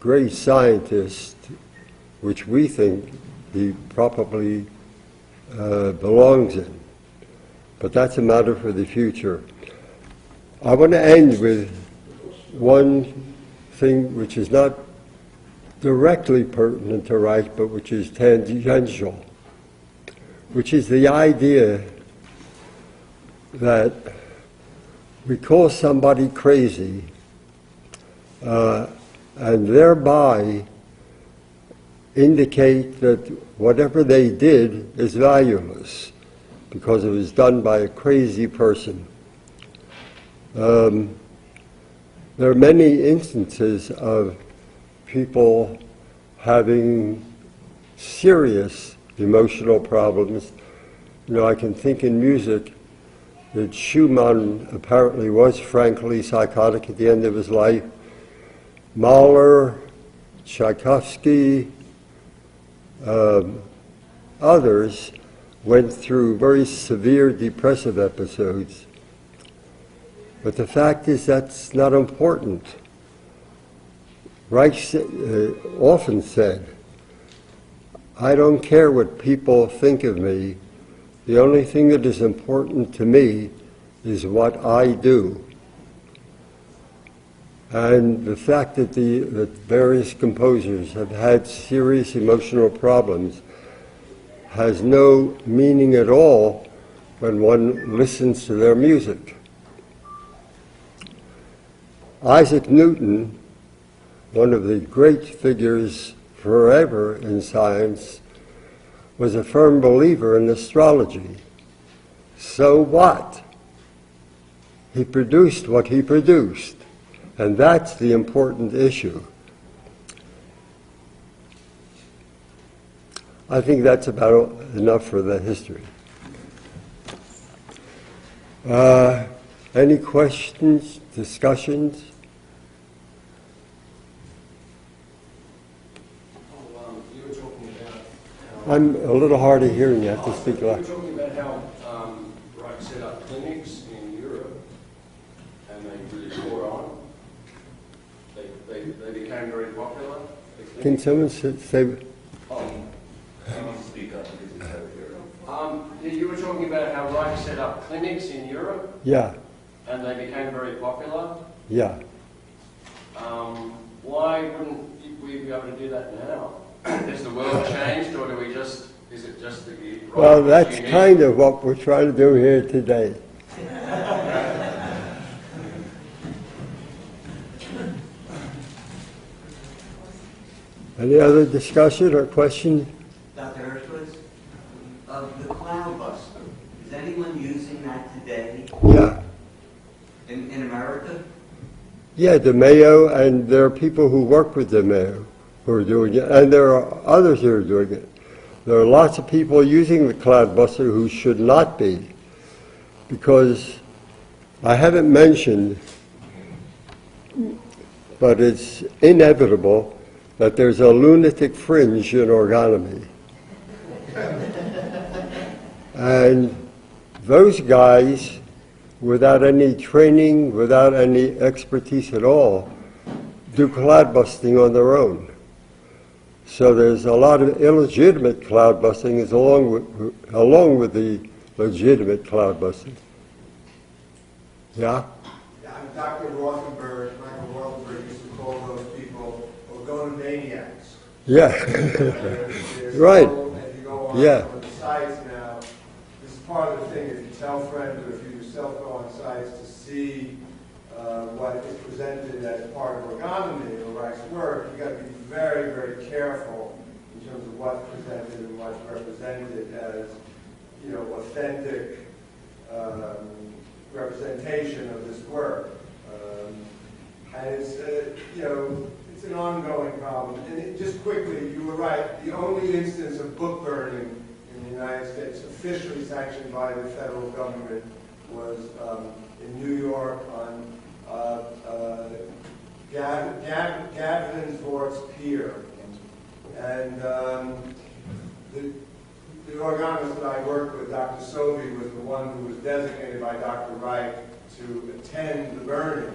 great scientist, which we think he probably belongs in. But that's a matter for the future. I want to end with one thing which is not directly pertinent to Reich, but which is tangential, which is the idea that we call somebody crazy and thereby indicate that whatever they did is valueless because it was done by a crazy person. There are many instances of people having serious emotional problems. You know, I can think in music that Schumann apparently was frankly psychotic at the end of his life. Mahler, Tchaikovsky, others went through very severe depressive episodes. But the fact is that's not important. Reich often said, I don't care what people think of me. The only thing that is important to me is what I do. And the fact that that various composers have had serious emotional problems has no meaning at all when one listens to their music. Isaac Newton, one of the great figures forever in science, was a firm believer in astrology. So what? He produced what he produced, and that's the important issue. I think that's about enough for the history. Any questions, discussions? You were talking about how I'm a little hard of hearing. You have to speak you were loud. talking about how Reich set up clinics in Europe and they really caught on. They became very popular. Can someone say? Speak up because it's over here. You were talking about how Reich set up clinics in Europe Yeah, and they became very popular. yeah. Why wouldn't we be able to do that now? Has the world changed, or is it just that you... Well, that's kind of what we're trying to do here today. Any other discussion or question? Dr. Herskowitz, the cloud buster, is anyone using that today Yeah. in America? Yeah, the Mayo, and there are people who work with the Mayo who are doing it, and there are others who are doing it. There are lots of people using the cloud buster who should not be, because I haven't mentioned, but it's inevitable that there's a lunatic fringe in orgonomy. And those guys, without any training, without any expertise at all, do cloud busting on their own. So there's a lot of illegitimate cloud busting along with the legitimate cloud busting. Yeah? Yeah, I'm Dr. Rothenberg. Michael Rothenberg used to call those people Orgonomaniacs. Yeah. Right. If you go on Yeah. the sites now, this is part of the thing. If you tell friends or if you yourself go on sites to see what is presented as part of Orgonomy or Reich's work, you got to be very, very careful in terms of what's presented and what's represented as, you know, authentic representation of this work. And it's, you know, it's an ongoing problem. And just quickly, you were right. The only instance of book burning in the United States officially sanctioned by the federal government was in New York on Gavin Pier. And the organist that I worked with, Dr. Sovey, was the one who was designated by Dr. Wright to attend the burning.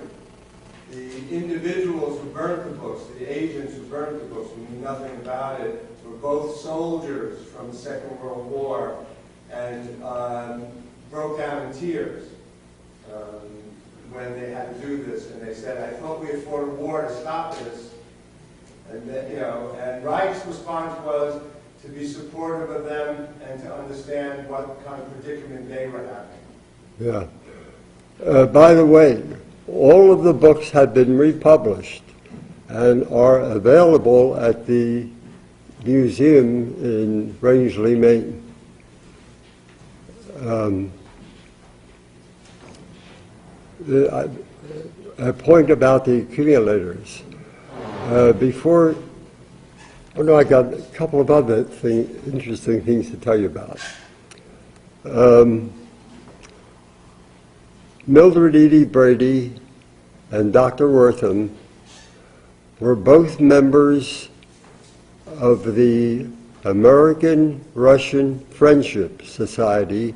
The individuals who burnt the books, the agents who burnt the books, who knew nothing about it, were both soldiers from the Second World War and broke down in tears when they had to do this. And they said, I thought we had fought a war to stop this. And then, and Reich's response was to be supportive of them and to understand what kind of predicament they were having. Yeah. By the way, all of the books have been republished and are available at the museum in Rangeley, Maine. A point about the accumulators. I got a couple of other interesting things to tell you about. Mildred Edie Brady and Dr. Wortham were both members of the American-Russian Friendship Society